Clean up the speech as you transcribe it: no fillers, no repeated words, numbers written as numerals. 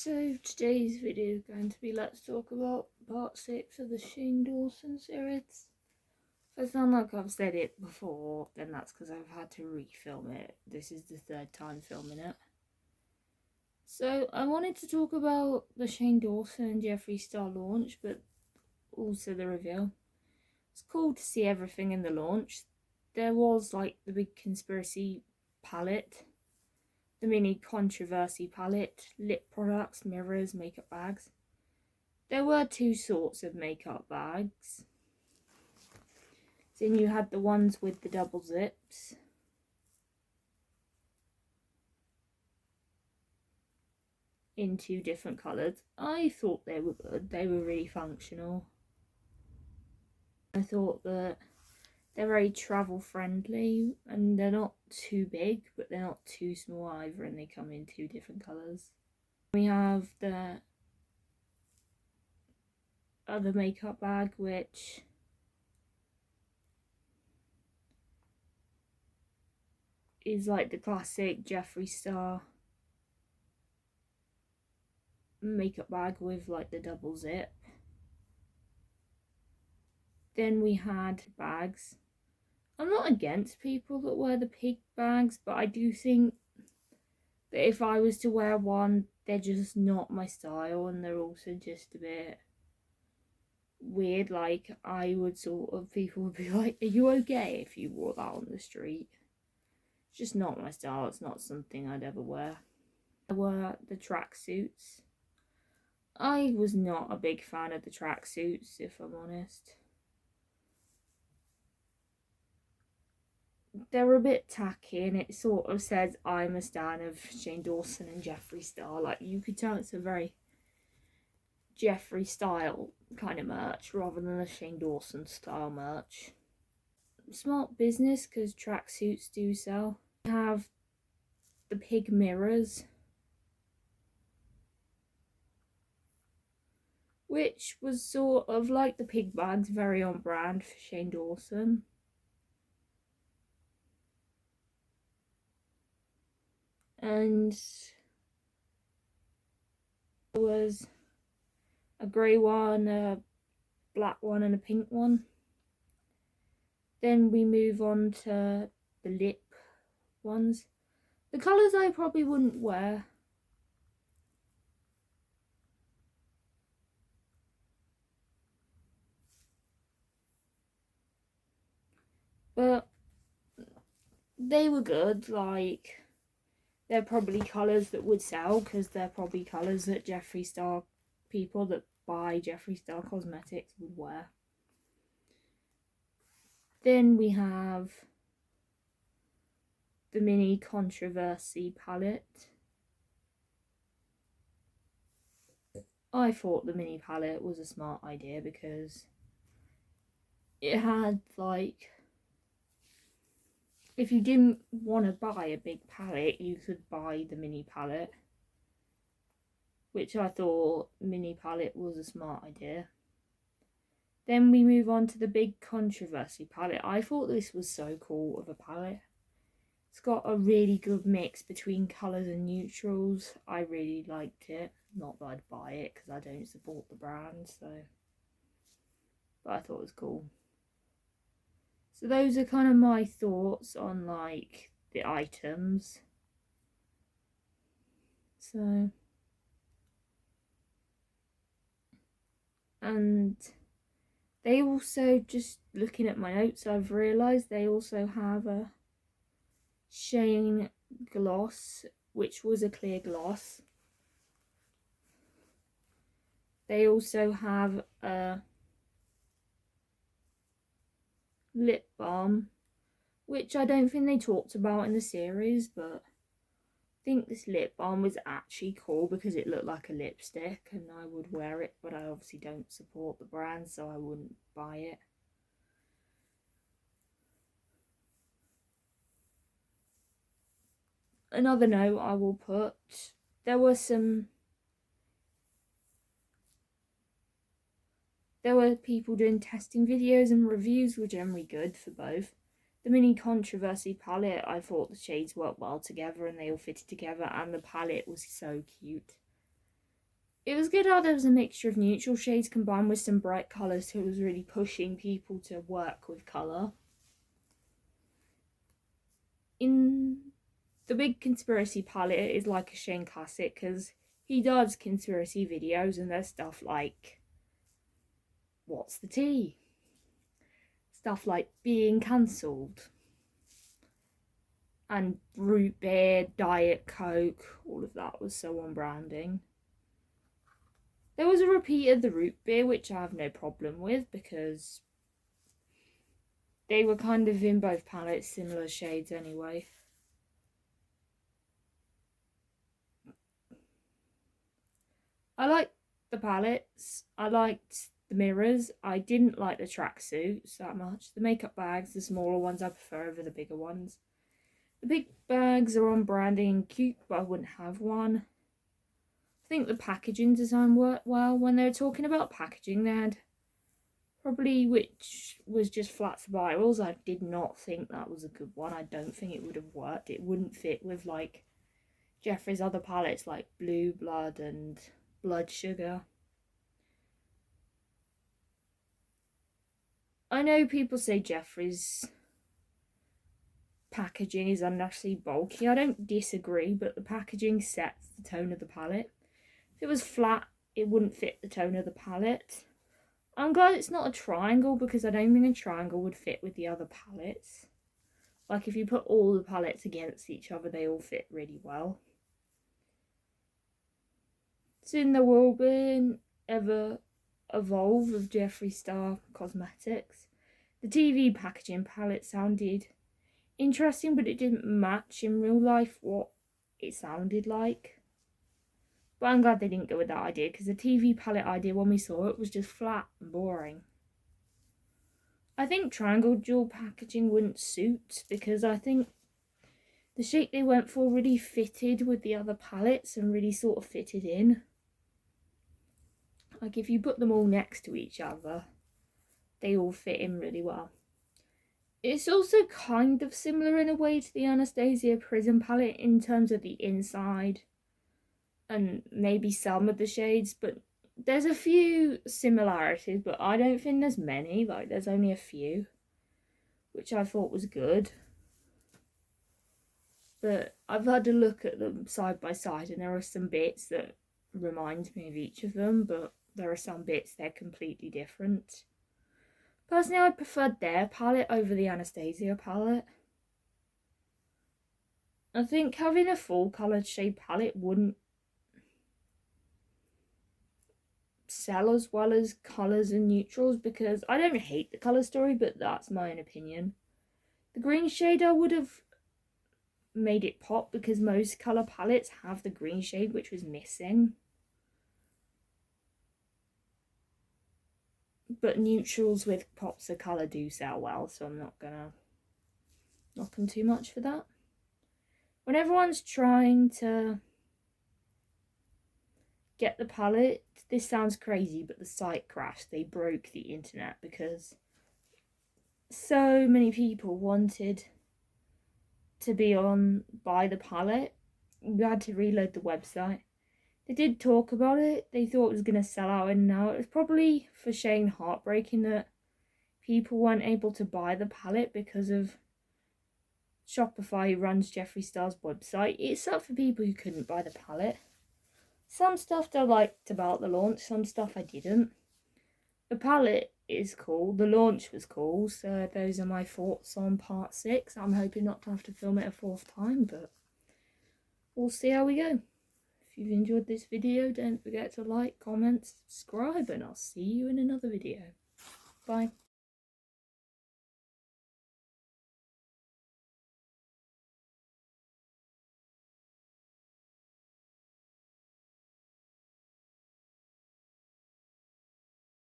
So today's video is going to be let's talk about part 6 of the Shane Dawson series. If I sound like I've said it before, then that's because I've had to refilm it. This is the third time filming it. So I wanted to talk about the Shane Dawson and Jeffree Star launch, but also the reveal. It's cool to see everything in the launch. There was like the big conspiracy palette, the mini controversy palette, lip products, mirrors, makeup bags. There were two sorts of makeup bags. Then you had the ones with the double zips. In two different colours. I thought they were good. They were really functional. I thought that they're very travel friendly and they're not too big, but they're not too small either, and they come in two different colours. We have the other makeup bag, which is like the classic Jeffree Star makeup bag with like the double zip. Then we had bags. I'm not against people that wear the pig bags, but I do think that if I was to wear one, they're just not my style, and they're also just a bit weird. Like, I would sort of, people would be like, are you okay if you wore that on the street? It's just not my style. It's not something I'd ever wear. There were the tracksuits. I was not a big fan of the tracksuits, if I'm honest. They're a bit tacky, and it sort of says I'm a stan of Shane Dawson and Jeffree Star. Like, you could tell it's a very Jeffree style kind of merch rather than a Shane Dawson style merch. Smart business, because tracksuits do sell. We have the pig mirrors, which was sort of like the pig bags, very on brand for Shane Dawson. And there was a grey one, a black one, and a pink one. Then we move on to the lip ones. The colours I probably wouldn't wear. But they were good. Like, they're probably colours that would sell, because they're probably colours that Jeffree Star people that buy Jeffree Star cosmetics would wear. Then we have the mini controversy palette. I thought the mini palette was a smart idea because it had, like, if you didn't want to buy a big palette, you could buy the mini palette, which I thought mini palette was a smart idea. Then we move on to the big controversy palette. I thought this was so cool of a palette. It's got a really good mix between colours and neutrals. I really liked it. Not that I'd buy it because I don't support the brand, so, but I thought it was cool. So those are kind of my thoughts on, like, the items. So, and they also, just looking at my notes, I've realised they also have a Shane gloss, which was a clear gloss. They also have a lip balm, which I don't think they talked about in the series, but I think this lip balm was actually cool because it looked like a lipstick and I would wear it, but I obviously don't support the brand, so I wouldn't buy it. Another note I will put, there were people doing testing videos, and reviews were generally good for both. The mini controversy palette, I thought the shades worked well together and they all fitted together, and the palette was so cute. It was good how there was a mixture of neutral shades combined with some bright colours, so it was really pushing people to work with colour. In the big conspiracy palette is like a Shane classic because he does conspiracy videos and there's stuff like what's the tea? Stuff like being cancelled and root beer, Diet Coke, all of that was so on branding. There was a repeat of the root beer, which I have no problem with because they were kind of in both palettes, similar shades anyway. I liked the palettes, I liked the mirrors, I didn't like the tracksuits that much. The makeup bags, the smaller ones, I prefer over the bigger ones. The big bags are on branding and cute, but I wouldn't have one. I think the packaging design worked well. When they were talking about packaging, they had probably which was just flat spirals. I did not think that was a good one. I don't think it would have worked. It wouldn't fit with like Jeffree's other palettes like Blue Blood and Blood Sugar. I know people say Jeffree's packaging is unnecessarily bulky. I don't disagree, but the packaging sets the tone of the palette. If it was flat, it wouldn't fit the tone of the palette. I'm glad it's not a triangle because I don't think a triangle would fit with the other palettes. Like if you put all the palettes against each other, they all fit really well. Soon there will be ever evolve of Jeffree Star Cosmetics. The TV packaging palette sounded interesting, but it didn't match in real life what it sounded like. But I'm glad they didn't go with that idea because the TV palette idea when we saw it was just flat and boring. I think triangle dual packaging wouldn't suit because I think the shape they went for really fitted with the other palettes and really sort of fitted in. Like if you put them all next to each other, they all fit in really well. It's also kind of similar in a way to the Anastasia Prism palette in terms of the inside and maybe some of the shades, but there's a few similarities, but I don't think there's many. Like there's only a few, which I thought was good. But I've had to look at them side by side and there are some bits that remind me of each of them, but there are some bits they're completely different. Personally, I preferred their palette over the Anastasia palette. I think having a full coloured shade palette wouldn't sell as well as colours and neutrals because I don't hate the colour story, but that's my own opinion. The green shade I would have made it pop because most colour palettes have the green shade, which was missing. But neutrals with pops of colour do sell well, so I'm not gonna knock them too much for that. When everyone's trying to get the palette, this sounds crazy, but the site crashed. They broke the internet because so many people wanted to buy the palette. We had to reload the website. They did talk about it. They thought it was going to sell out in and out. It was probably for Shane heartbreaking that people weren't able to buy the palette because of Shopify, who runs Jeffree Star's website. It sucked for people who couldn't buy the palette. Some stuff I liked about the launch, some stuff I didn't. The palette is cool, the launch was cool, so those are my thoughts on part 6. I'm hoping not to have to film it a 4th time, but we'll see how we go. If you've enjoyed this video, don't forget to like, comment, subscribe, and I'll see you in another video. Bye.